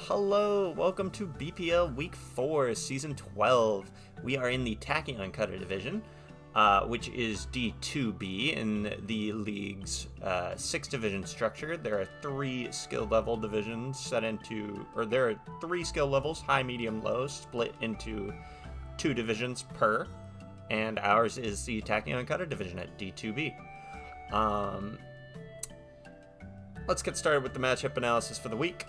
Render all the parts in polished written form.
Hello, welcome to BPL Week 4, Season 12. We are in the Tachyon Cutter division, which is D2B in the league's 6-division structure. There are 3 skill level divisions there are 3 skill levels, high, medium, low, split into 2 divisions per, and ours is the Tachyon Cutter division at D2B. Let's get started with the matchup analysis for the week.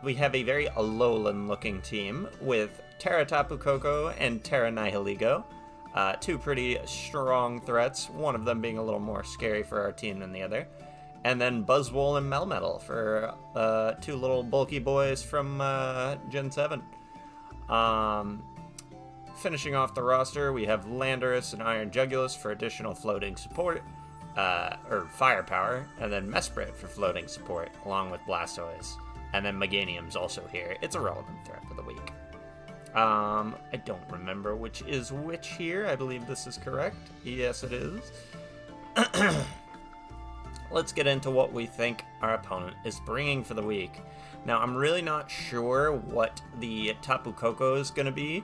We have a very Alolan looking team with Terra Tapu Koko and Terra Nihilego. 2 pretty strong threats, one of them being a little more scary for our team than the other. And then Buzzwole and Melmetal for 2 little bulky boys from Gen 7. Finishing off the roster, we have Landorus and Iron Jugulus for additional floating support, or firepower, and then Mesprit for floating support, along with Blastoise. And then Meganium's also here. It's a relevant threat for the week. I don't remember which is which here. I believe this is correct. Yes, it is. Let's get into what we think our opponent is bringing for the week. Now, I'm really not sure what the Tapu Koko is going to be.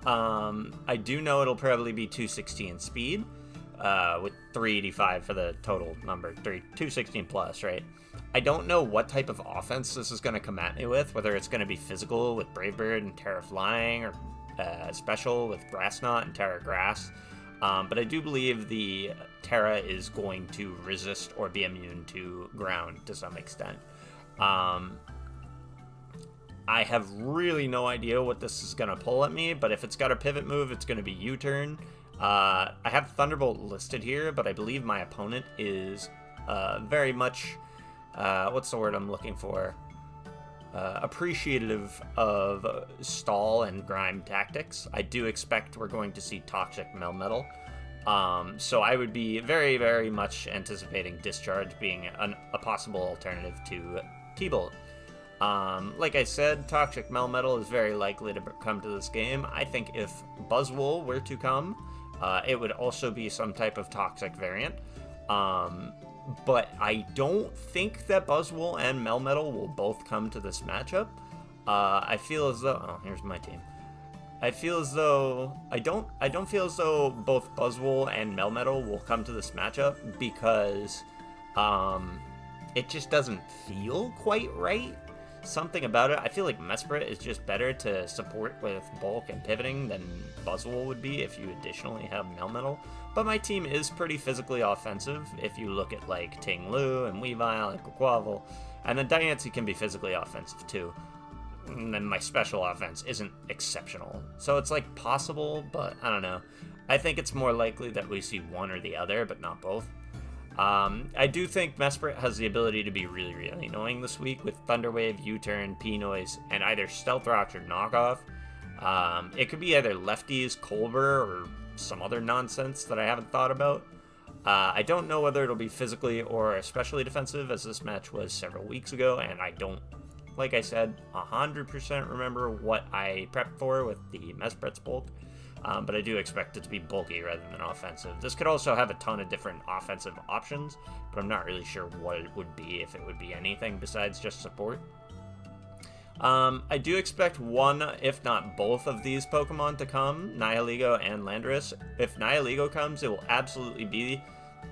I do know it'll probably be 216 speed, with 385 for the total number. 216 plus, right? I don't know what type of offense this is going to come at me with, whether it's going to be physical with Brave Bird and Terra Flying, or special with Grass Knot and Terra Grass. But I do believe the Terra is going to resist or be immune to ground to some extent. I have really no idea what this is going to pull at me, but if it's got a pivot move, it's going to be U-turn. I have Thunderbolt listed here, but I believe my opponent is very much... what's the word I'm looking for? Appreciative of stall and grime tactics. I do expect we're going to see Toxic Melmetal. So I would be very, very much anticipating Discharge being a possible alternative to T-Bolt. Like I said, Toxic Melmetal is very likely to come to this game. I think if Buzzwole were to come, it would also be some type of Toxic variant. But I don't think that Buzzwole and Melmetal will both come to this matchup. I feel as though... Oh, here's my team. I feel as though... I don't feel as though both Buzzwole and Melmetal will come to this matchup because it just doesn't feel quite right. Something about it. I feel like Mesprit is just better to support with bulk and pivoting than Buzzwole would be if you additionally have Melmetal. But my team is pretty physically offensive if you look at like Ting Lu and Weavile and Quaquaval. And then Diancie can be physically offensive too. And then my special offense isn't exceptional. So it's like possible, but I don't know. I think it's more likely that we see one or the other, but not both. I do think Mesprit has the ability to be really, really annoying this week with Thunderwave, U-Turn, P-Noise, and either Stealth Rocks or Knockoff. It could be either Lefties, Colbur, or some other nonsense that I haven't thought about. I don't know whether it'll be physically or especially defensive, as this match was several weeks ago, and I don't, like I said, 100% remember what I prepped for with the Mesprit's bulk. But I do expect it to be bulky rather than offensive. This could also have a ton of different offensive options, but I'm not really sure what it would be, if it would be anything besides just support. I do expect one, if not both of these Pokemon to come, Nihilego and Landorus. If Nihilego comes, it will absolutely be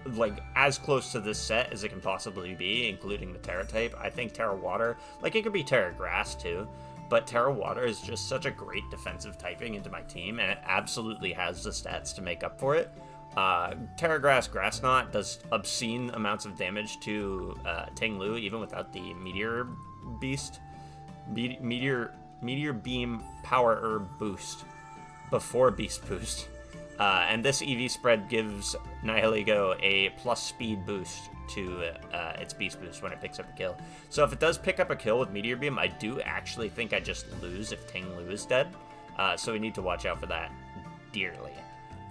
like as close to this set as it can possibly be, including the Terra type. I think Terra Water, like it could be Terra Grass too. But Terra Water is just such a great defensive typing into my team, and it absolutely has the stats to make up for it. Terra Grass Knot does obscene amounts of damage to Ting Lu, even without the Meteor Beast. Meteor Beam Power Herb boost before Beast Boost. And this EV spread gives Nihilego a plus speed boost to its Beast Boost when it picks up a kill. So if it does pick up a kill with Meteor Beam, I do actually think I just lose if Ting Lu is dead. So we need to watch out for that dearly.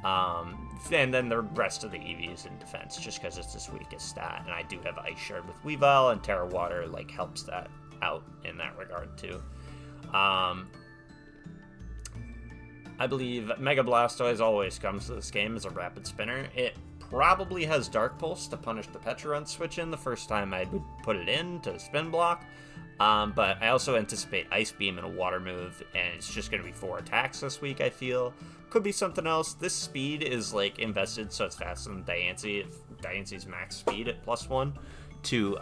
And then the rest of the EVs in defense, just because it's this weakest stat. And I do have Ice Shard with Weavile, and Terra Water like helps that out in that regard too. I believe Mega Blastoise always comes to this game as a rapid spinner. It probably has Dark Pulse to punish the Pecharunt switch in the first time I would put it in to spin block. But I also anticipate Ice Beam and a Water move, and it's just going to be 4 attacks this week, I feel. Could be something else. This speed is, like, invested, so it's faster than Diancie. Diancie's max speed at +1 to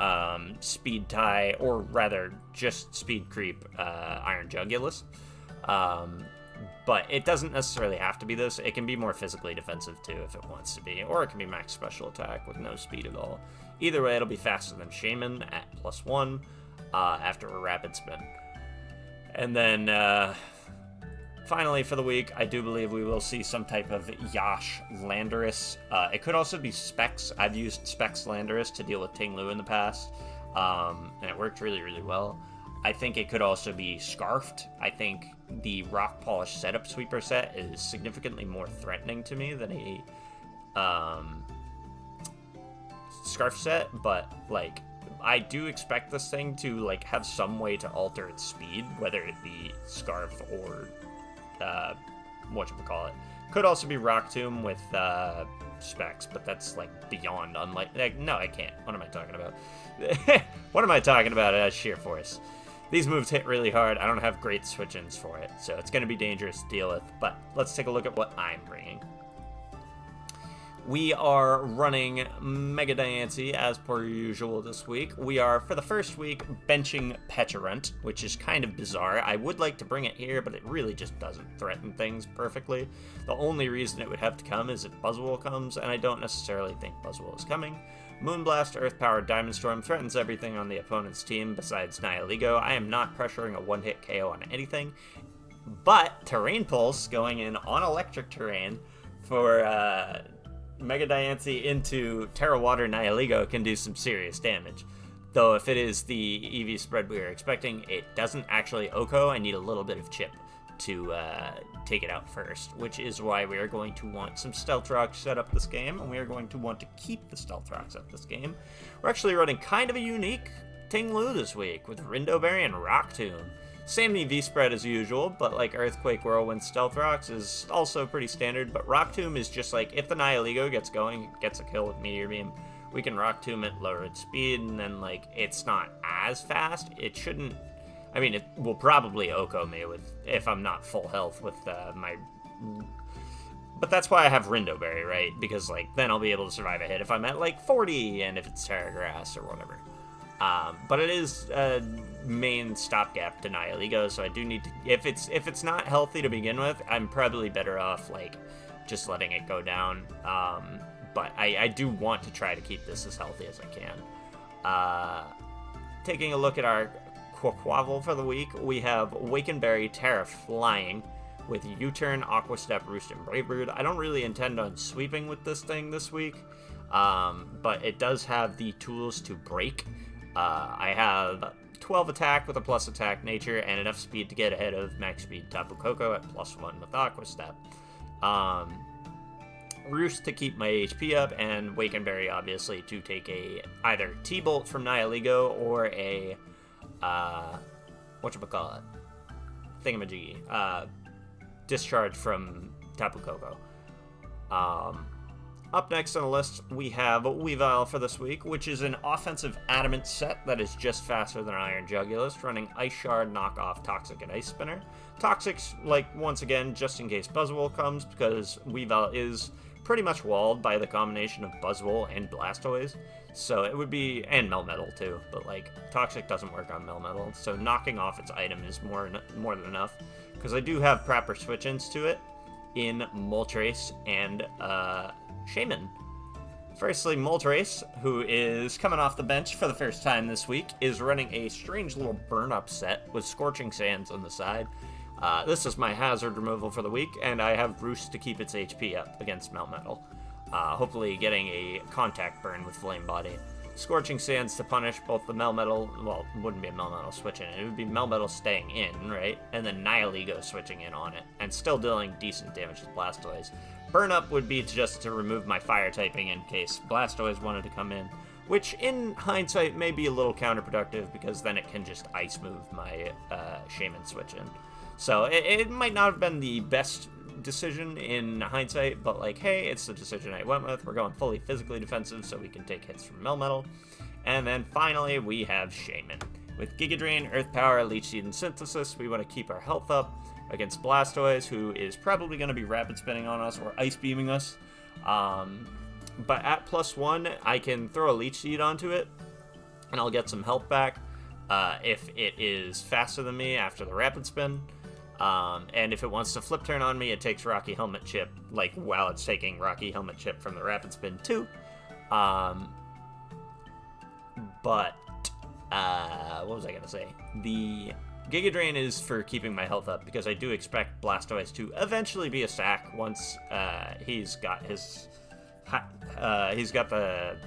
speed tie, or rather, just speed creep Iron Jugulus. But it doesn't necessarily have to be this. It can be more physically defensive, too, if it wants to be. Or it can be max special attack with no speed at all. Either way, it'll be faster than Shaman at +1. After a rapid spin. And then, finally for the week, I do believe we will see some type of Yash Landorus. It could also be Specs. I've used Specs Landorus to deal with Tinglu in the past, and it worked really, really well. I think it could also be Scarfed. I think the Rock Polish Setup Sweeper set is significantly more threatening to me than a Scarf set, but, like, I do expect this thing to, like, have some way to alter its speed, whether it be Scarf or, whatchamacallit. Could also be Rock Tomb with, Specs, but that's, like, beyond unlikely. Like, no, I can't. What am I talking about? What am I talking about? Sheer Force. These moves hit really hard. I don't have great switch-ins for it, so it's going to be dangerous to deal with, but let's take a look at what I'm bringing. We are running Mega Diancie as per usual this week. We are, for the first week, benching Pecharunt, which is kind of bizarre. I would like to bring it here, but it really just doesn't threaten things perfectly. The only reason it would have to come is if Buzzwole comes, and I don't necessarily think Buzzwole is coming. Moonblast, Earth-powered Diamond Storm threatens everything on the opponent's team besides Nihilego. I am not pressuring a one-hit KO on anything, but Terrain Pulse going in on electric terrain for, Mega Diancie into Terra Water Nihilego can do some serious damage. Though if it is the EV spread we are expecting, it doesn't actually OHKO. I need a little bit of chip to take it out first, which is why we are going to want some Stealth Rocks set up this game, and we are going to want to keep the Stealth Rocks up this game. We're actually running kind of a unique Tinglu this week with Rindo Berry and Rock Tomb. Same EV spread as usual, but like Earthquake, Whirlwind, Stealth Rocks is also pretty standard, but Rock Tomb is just like, if the Nihilego gets going, gets a kill with Meteor Beam, we can Rock Tomb it, lower its speed, and then, like, it's not as fast. It shouldn't, I mean, it will probably OHKO me if I'm not full health with my, but that's why I have Rindo Berry, right? Because, like, then I'll be able to survive a hit if I'm at, like, 40, and if it's Terra Grass or whatever. But it is a main stopgap to Nihilego, so I do need to, if it's not healthy to begin with, I'm probably better off, like, just letting it go down. But I do want to try to keep this as healthy as I can. Taking a look at our Quaquavel for the week, we have Wakenberry, Terra Flying, with U-Turn, Aqua Step, Roost, and Brave Brood. I don't really intend on sweeping with this thing this week, but it does have the tools to break. I have 12 attack with a plus attack nature and enough speed to get ahead of max speed Tapu Koko at +1 with Aqua Step. Roost to keep my HP up, and Wakenberry obviously to take a either T-Bolt from Nihilego or a whatchamacallit, thingamajiggy, Discharge from Tapu Koko. Up next on the list, we have Weavile for this week, which is an offensive Adamant set that is just faster than Iron Jugulus, running Ice Shard, Knockoff, Toxic, and Ice Spinner. Toxic's, like, once again, just in case Buzzwole comes, because Weavile is pretty much walled by the combination of Buzzwole and Blastoise, so it would be, and Melmetal too, but, like, Toxic doesn't work on Melmetal, so knocking off its item is more than enough, because I do have proper switch-ins to it in Moltres and, Shaman. Firstly, Moltres, who is coming off the bench for the first time this week, is running a strange little burn-up set with Scorching Sands on the side. This is my hazard removal for the week, and I have Roost to keep its HP up against Melmetal. Hopefully getting a contact burn with Flame Body. Scorching Sands to punish both the Melmetal, well, it wouldn't be a Melmetal switching in, it would be Melmetal staying in, right? And then Nihilego switching in on it, and still dealing decent damage to Blastoise. Burn Up would be just to remove my fire typing in case Blastoise wanted to come in, which in hindsight may be a little counterproductive because then it can just ice move my Shaman switch in. So it might not have been the best decision in hindsight, but like, hey, it's the decision I went with. We're going fully physically defensive so we can take hits from Melmetal. And then finally, we have Shaman. With Giga Drain, Earth Power, Leech Seed, and Synthesis, we want to keep our health up against Blastoise, who is probably going to be Rapid Spinning on us or Ice Beaming us. But at +1, I can throw a Leech Seed onto it, and I'll get some health back if it is faster than me after the Rapid Spin. And if it wants to Flip Turn on me, it takes Rocky Helmet Chip, like, while it's taking Rocky Helmet Chip from the Rapid Spin too. But what was I gonna say? The Giga Drain is for keeping my health up, because I do expect Blastoise to eventually be a sack once he's got the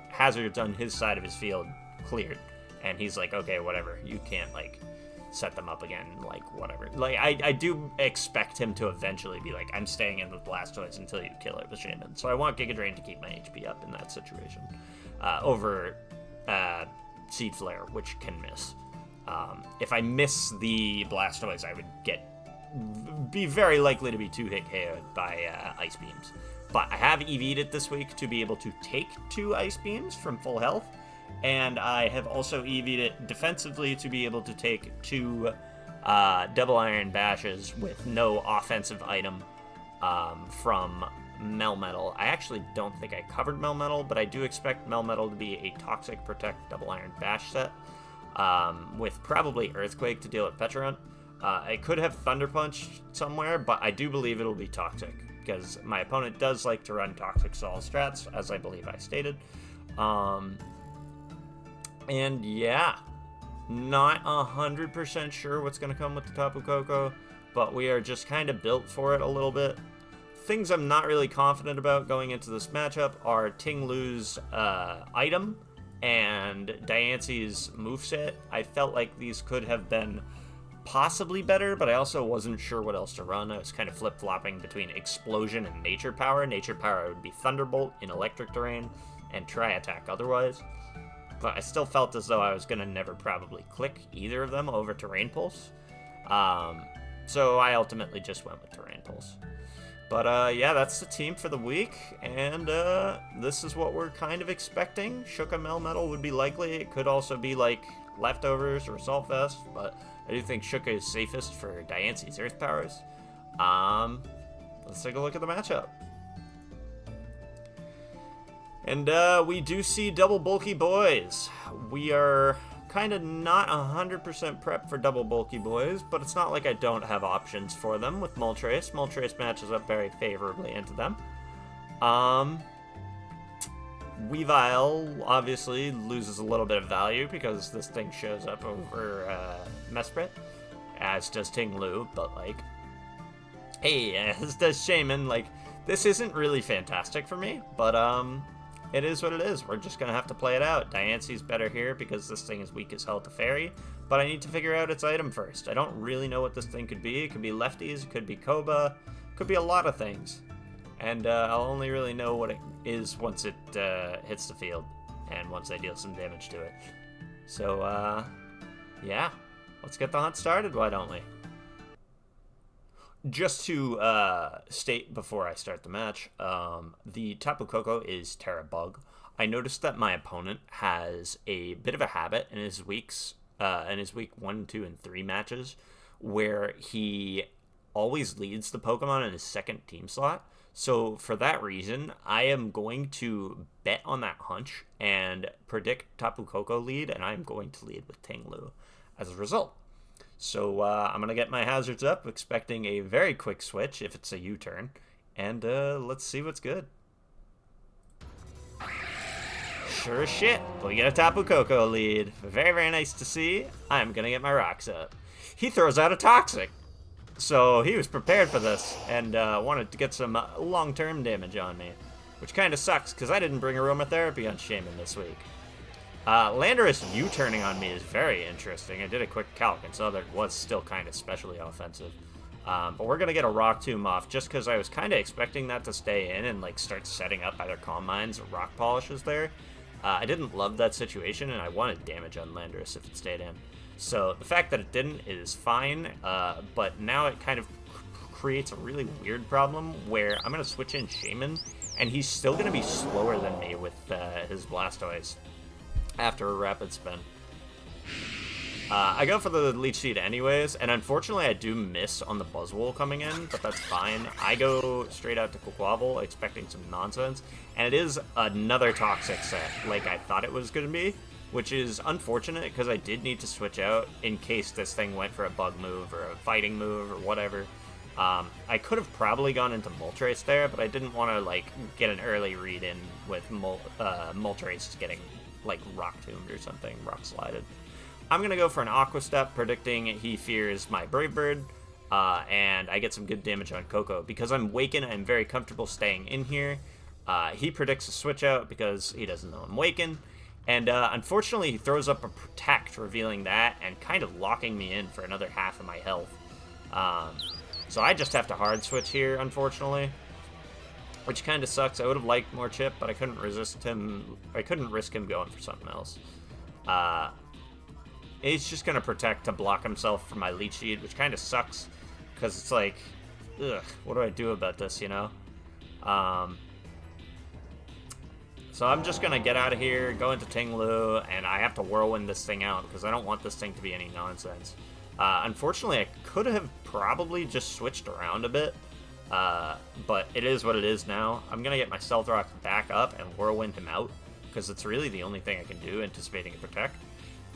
hazards on his side of his field cleared, and he's like, okay, whatever, you can't like set them up again, like whatever. Like I do expect him to eventually be like, I'm staying in with Blastoise until you kill it with Shaman. So I want Giga Drain to keep my HP up in that situation over Seed Flare, which can miss. If I miss the Blastoise, I would be very likely to be 2-hit KO'd by Ice Beams. But I have EV'd it this week to be able to take 2 Ice Beams from full health, and I have also EV'd it defensively to be able to take 2 Double Iron Bashes with no offensive item from Melmetal. I actually don't think I covered Melmetal, but I do expect Melmetal to be a Toxic Protect Double Iron Bash set, with probably Earthquake to deal with Pecharunt. I could have Thunder Punch somewhere, but I do believe it'll be Toxic, because my opponent does like to run Toxic Stall strats, as I believe I stated. And yeah, not 100% sure what's going to come with the Tapu Koko, but we are just kind of built for it a little bit. Things I'm not really confident about going into this matchup are Tinglu's item and Diancie's moveset. I felt like these could have been possibly better, but I also wasn't sure what else to run. I was kind of flip-flopping between Explosion and Nature Power. Nature Power would be Thunderbolt in electric terrain and Tri-Attack otherwise. But I still felt as though I was going to never probably click either of them over Terrain Pulse. So I ultimately just went with Terrain Pulse. But yeah, that's the team for the week, and this is what we're kind of expecting. Shuka Melmetal would be likely. It could also be like Leftovers or Assault Vest, but I do think Shuka is safest for Diancie's Earth Powers. Let's take a look at the matchup. And we do see double bulky boys. We are kind of not 100% prepped for double bulky boys, but it's not like I don't have options for them with Moltres. Moltres matches up very favorably into them. Weavile obviously loses a little bit of value because this thing shows up over Mesprit, as does Tinglu, but like, hey, as does Shaman. Like, this isn't really fantastic for me, but it is what it is. We're just gonna have to play it out. Diancie's better here because this thing is weak as hell to Fairy, but I need to figure out its item first. I don't really know what this thing could be. It could be Lefties, it could be Koba, it could be a lot of things. And I'll only really know what it is once it hits the field, and once I deal some damage to it. So, yeah, let's get the hunt started, why don't we? Just to state before I start the match, the Tapu Koko is Terra Bug. I noticed that my opponent has a bit of a habit in his weeks, in his week 1, 2, and 3 matches, where he always leads the Pokemon in his second team slot. So for that reason, I am going to bet on that hunch and predict Tapu Koko lead, and I'm going to lead with Tinglu as a result. So I'm going to get my hazards up, expecting a very quick switch if it's a U-turn, and let's see what's good. Sure as shit, we get a Tapu Koko lead. Very, very nice to see. I'm going to get my rocks up. He throws out a Toxic. So he was prepared for this and wanted to get some long-term damage on me, which kind of sucks because I didn't bring Aromatherapy on Shaman this week. Landorus U-turning on me is very interesting. I did a quick calc and saw that it was still kind of specially offensive. But we're going to get a Rock Tomb off just because I was kind of expecting that to stay in and like start setting up either Calm Minds or Rock Polishes there. I didn't love that situation and I wanted damage on Landorus if it stayed in. So the fact that it didn't is fine, but now it kind of creates a really weird problem where I'm going to switch in Shaman, and he's still going to be slower than me with his Blastoise after a Rapid Spin. I go for the Leech Seed anyways, and unfortunately I do miss on the Buzzwole coming in, but that's fine. I go straight out to Quaquaval, expecting some nonsense, and it is another Toxic set, like I thought it was going to be, which is unfortunate because I did need to switch out in case this thing went for a Bug move or a Fighting move or whatever. I could have probably gone into Moltres there, but I didn't want to, like, get an early read in with Moltres getting, like, Rock Tombed or something, Rock Slided. I'm going to go for an Aqua Step, predicting he fears my Brave Bird, and I get some good damage on Coco. Because I'm Waken, I'm very comfortable staying in here. He predicts a Switch Out because he doesn't know I'm Waken. And unfortunately, he throws up a Protect, revealing that, and kind of locking me in for another half of my health. So I just have to Hard Switch here, unfortunately. Which kind of sucks. I would have liked more Chip, but I couldn't resist him. I couldn't risk him going for something else. He's just going to Protect to block himself from my Leech Seed, which kind of sucks, because it's like, ugh, what do I do about this, you know? So I'm just going to get out of here, go into Tinglu, and I have to Whirlwind this thing out, because I don't want this thing to be any nonsense. Unfortunately, I could have probably just switched around a bit, but it is what it is now. I'm going to get my Stealth Rock back up and Whirlwind him out, because it's really the only thing I can do, anticipating a Protect.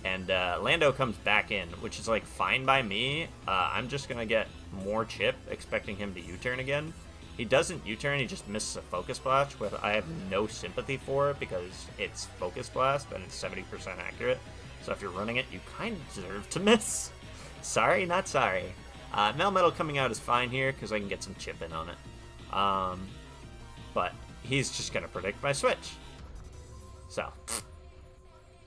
And Lando comes back in, which is, like, fine by me. I'm just going to get more Chip, expecting him to U-turn again. He doesn't U-turn, he just misses a Focus Blast, which I have no sympathy for because it's Focus Blast and it's 70% accurate. So if you're running it, you kind of deserve to miss. Sorry, not sorry. Melmetal coming out is fine here because I can get some Chip in on it. But he's just going to predict my Switch. So...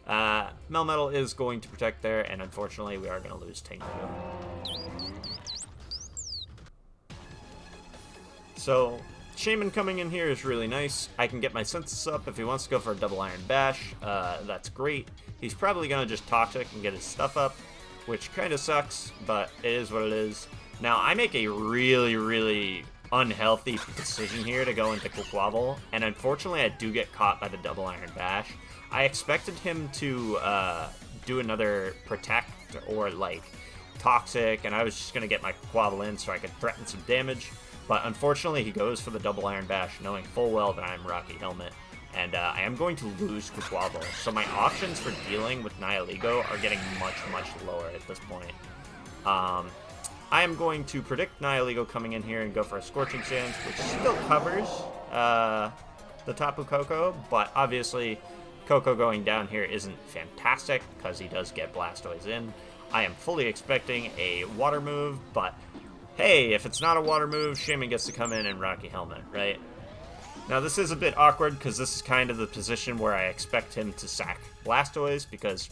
Melmetal is going to Protect there, and unfortunately we are going to lose Tinglu. So, Shaman coming in here is really nice. I can get my Census up if he wants to go for a Double Iron Bash. That's great. He's probably going to just Toxic and get his stuff up, which kind of sucks, but it is what it is. Now, I make a really, really unhealthy decision here to go into Quaquaval, and unfortunately I do get caught by the Double Iron Bash. I expected him to do another Protect or, like, Toxic, and I was just going to get my Quaquaval in so I could threaten some damage. But unfortunately, he goes for the Double Iron Bash, knowing full well that I'm Rocky Helmet, and I am going to lose Quaquaval. So my options for dealing with Nihilego are getting much, much lower at this point. I am going to predict Nihilego coming in here and go for a Scorching Sands, which still covers the Tapu Koko, but obviously Koko going down here isn't fantastic because he does get Blastoise in. I am fully expecting a Water move, but hey, if it's not a Water move, Shaman gets to come in and Rocky Helmet, right? Now this is a bit awkward because this is kind of the position where I expect him to sack Blastoise because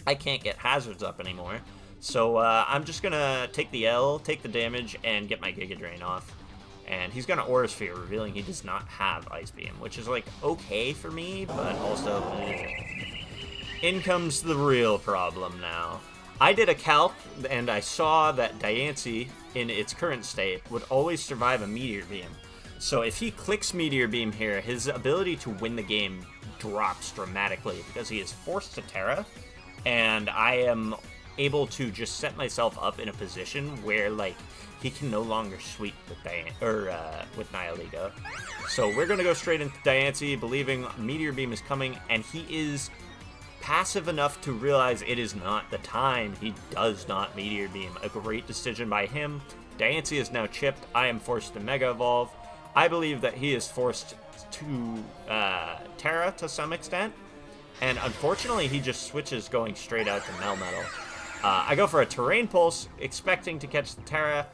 I can't get Hazards up anymore. So I'm just going to take the L, take the damage, and get my Giga Drain off. And he's going to Aura Sphere, revealing he does not have Ice Beam, which is, like, okay for me, but also... In comes the real problem now. I did a calc, and I saw that Diancie, in its current state, would always survive a Meteor Beam. So if he clicks Meteor Beam here, his ability to win the game drops dramatically, because he is forced to Terra, and I am able to just set myself up in a position where, like, he can no longer sweep with Nihilego. So we're going to go straight into Diancie, believing Meteor Beam is coming, and he is passive enough to realize it is not the time. He does not Meteor Beam. A great decision by him. Diancie is now chipped. I am forced to Mega Evolve. I believe that he is forced to Terra to some extent, and unfortunately he just switches going straight out to Melmetal. I go for a Terrain Pulse, expecting to catch the Terra.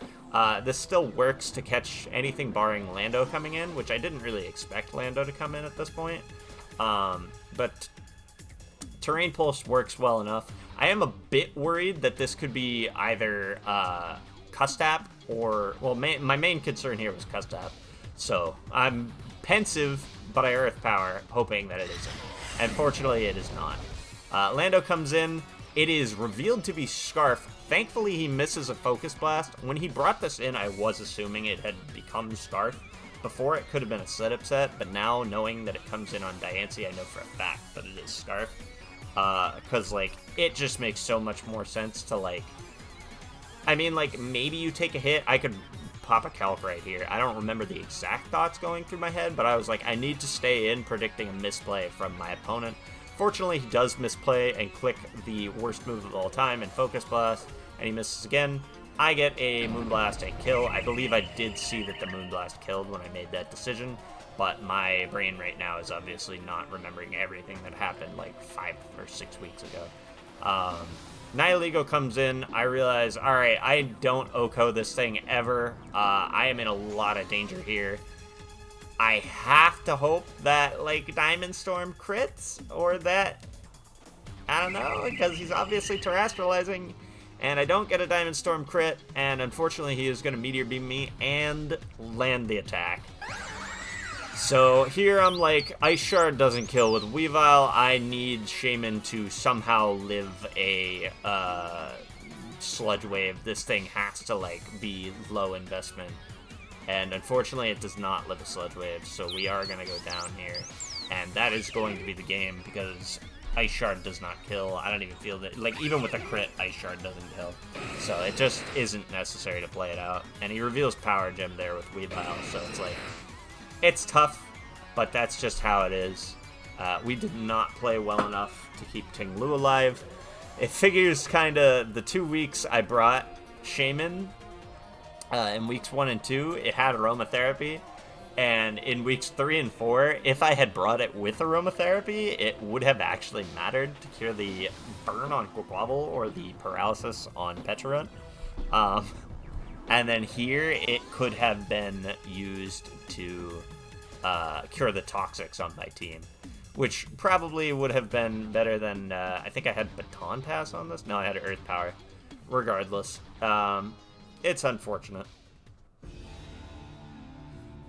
This still works to catch anything barring Lando coming in, which I didn't really expect Lando to come in at this point. But Terrain Pulse works well enough. I am a bit worried that this could be either Custap or... Well, my main concern here was Custap. So I'm pensive, but I Earth Power, hoping that it isn't. And fortunately, it is not. Lando comes in. It is revealed to be Scarf. Thankfully, he misses a Focus Blast. When he brought this in, I was assuming it had become Scarf. Before, it could have been a setup set, but now, knowing that it comes in on Diancie, I know for a fact that it is Scarf. Because, like, it just makes so much more sense to, like... I mean, like, maybe you take a hit. I could pop a Calc right here. I don't remember the exact thoughts going through my head, but I was like, I need to stay in predicting a misplay from my opponent. Fortunately, he does misplay and click the worst move of all time and Focus Blast, and he misses again. I get a Moonblast and kill. I believe I did see that the Moonblast killed when I made that decision, but my brain right now is obviously not remembering everything that happened like 5 or 6 weeks ago. Nihilego comes in. I realize, alright, I don't OHKO this thing ever. I am in a lot of danger here. I have to hope that, like, Diamond Storm crits, or that, I don't know, because he's obviously terrestrializing, and I don't get a Diamond Storm crit, and unfortunately he is going to Meteor Beam me and land the attack. So here I'm like, Ice Shard doesn't kill with Weavile. I need Shaman to somehow live a Sludge Wave. This thing has to, like, be low investment. And unfortunately it does not live a Sludge Wave, so we are going to go down here. And that is going to be the game, because Ice Shard does not kill. I don't even feel that, like, even with a crit, Ice Shard doesn't kill. So it just isn't necessary to play it out. And he reveals Power Gem there with Weavile, so it's like... It's tough, but that's just how it is. We did not play well enough to keep Ting Lu alive. It figures kind of the 2 weeks I brought Shaman in weeks 1 and 2, it had aromatherapy. And in weeks 3 and 4, if I had brought it with aromatherapy, it would have actually mattered to cure the burn on Quaquaval or the paralysis on Pecharunt. And then here, it could have been used to cure the Toxics on my team, which probably would have been better than, I think I had Baton Pass on this? No, I had Earth Power. Regardless, it's unfortunate.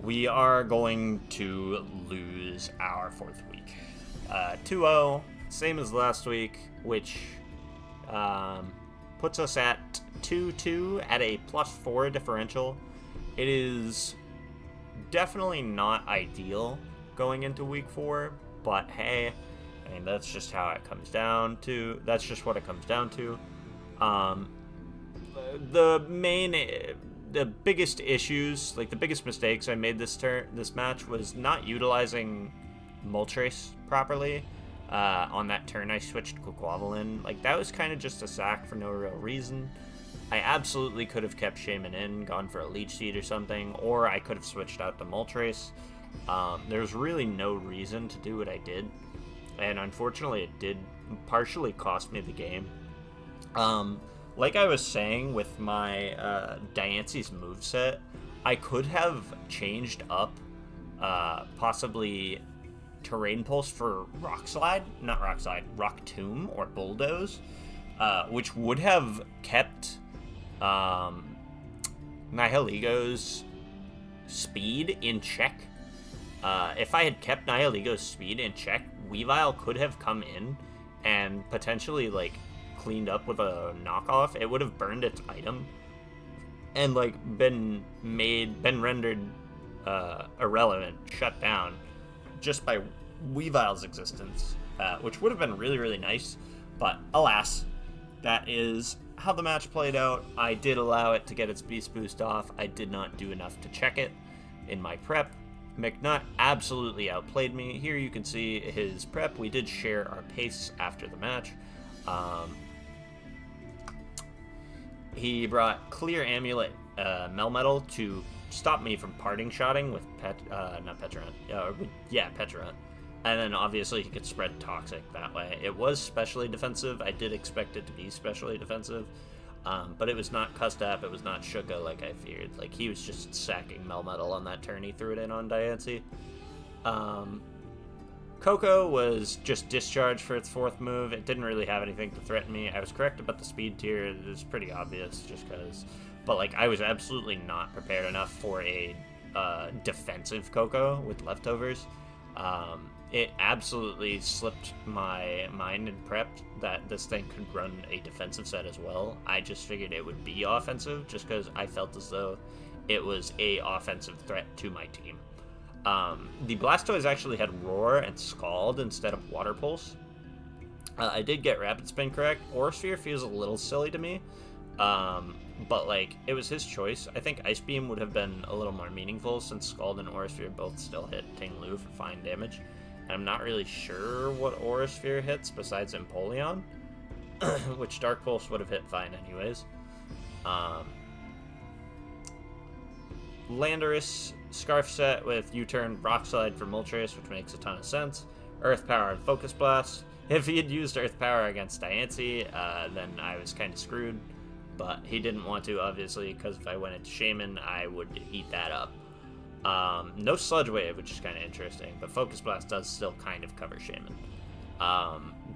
We are going to lose our 4th week. 2-0, same as last week, which puts us at 2-2 at a +4 differential. It is definitely not ideal going into week 4, but hey, I mean, that's just how it comes down to. That's just what it comes down to. The biggest issues, like the biggest mistakes I made this match was not utilizing Moltres properly. On that turn, I switched Quaquaval in. Like, that was kind of just a sack for no real reason. I absolutely could have kept Shaman in, gone for a Leech Seed or something, or I could have switched out to Moltres. There's really no reason to do what I did, and unfortunately it did partially cost me the game. Like I was saying with my Diancie's moveset, I could have changed up possibly Terrain Pulse for Rock Tomb or Bulldoze, which would have kept Nihilego's speed in check. If I had kept Nihilego's speed in check, Weavile could have come in and potentially, like, cleaned up with a knockoff. It would have burned its item and, like, been rendered irrelevant, shut down, just by Weavile's existence, which would have been really, really nice. But alas, that is how the match played out. I did allow it to get its Beast Boost off. I did not do enough to check it in my prep. McNutt absolutely outplayed me. Here you can see his prep. We did share our pace after the match. He brought Clear Amulet Melmetal to stop me from parting shotting with Pecharunt. And then obviously he could spread Toxic that way. It was specially defensive. I did expect it to be specially defensive, but it was not Custap, it was not Shuka like I feared. Like, he was just sacking Melmetal on that turn. He threw it in on Diancie. Coco was just discharged for its 4th move. It didn't really have anything to threaten me. I was correct about the speed tier. It was pretty obvious just because. But, like, I was absolutely not prepared enough for a defensive Coco with leftovers. It absolutely slipped my mind and prepped that this thing could run a defensive set as well. I just figured it would be offensive just because I felt as though it was a offensive threat to my team. The Blastoise actually had Roar and Scald instead of Water Pulse. I did get Rapid Spin correct. Aura Sphere feels a little silly to me, but like it was his choice. I think Ice Beam would have been a little more meaningful since Scald and Aura Sphere both still hit Ting Lu for fine damage. And I'm not really sure what Aura Sphere hits besides Empoleon, which Dark Pulse would have hit fine anyways. Landorus Scarf set with U-Turn, Rock Slide for Moltres, which makes a ton of sense. Earth Power and Focus Blast. If he had used Earth Power against Diancie, then I was kind of screwed. But he didn't want to, obviously, because if I went into Shaman, I would eat that up. No Sludge Wave, which is kind of interesting, but Focus Blast does still kind of cover Shaman.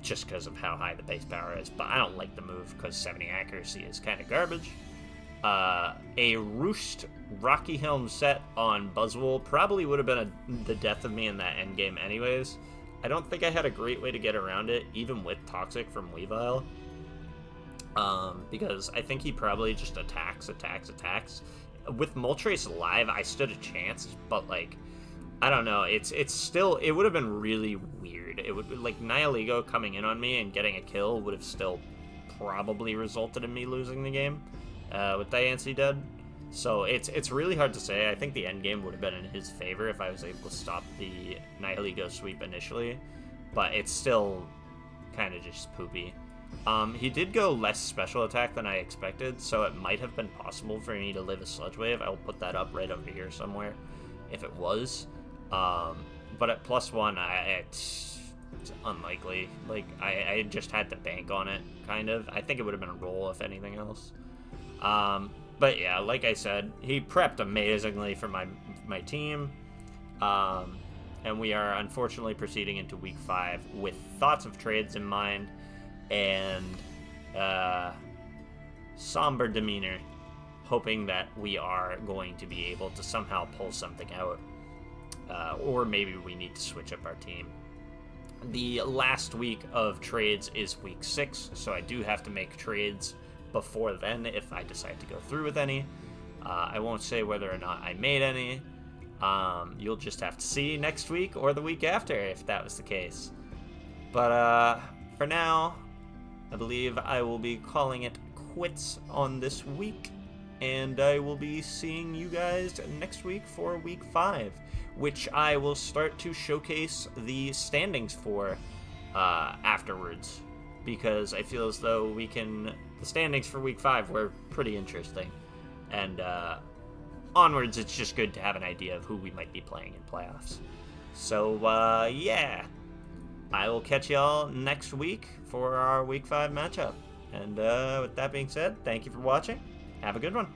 Just because of how high the base power is. But I don't like the move because 70 accuracy is kind of garbage. A Roost Rocky Helm set on Buzzwole probably would have been the death of me in that endgame anyways. I don't think I had a great way to get around it, even with Toxic from Weavile. Because I think he probably just attacks. With Moltres live, I stood a chance, but like, I don't know, it's still, it would have been really weird. It would, like, Nihilego coming in on me and getting a kill would have still probably resulted in me losing the game, with Diancie dead. So it's really hard to say. I think the end game would have been in his favor if I was able to stop the Nihilego sweep initially, but it's still kind of just poopy. He did go less special attack than I expected, so it might have been possible for me to live a Sludge Wave. I will put that up right over here somewhere if it was. But at +1, it's unlikely. Like, I just had to bank on it, kind of. I think it would have been a roll, if anything else. But yeah, like I said, he prepped amazingly for my team. And we are unfortunately proceeding into week 5 with thoughts of trades in mind and somber demeanor, hoping that we are going to be able to somehow pull something out. Or maybe we need to switch up our team. The last week of trades is week 6, so I do have to make trades before then if I decide to go through with any. I won't say whether or not I made any. You'll just have to see next week or the week after if that was the case. But for now, I believe I will be calling it quits on this week, and I will be seeing you guys next week for week 5, which I will start to showcase the standings for afterwards, because I feel as though the standings for week 5 were pretty interesting, and onwards it's just good to have an idea of who we might be playing in playoffs. So yeah, I will catch y'all next week for our week 5 matchup, and with that being said, thank you for watching. Have a good one.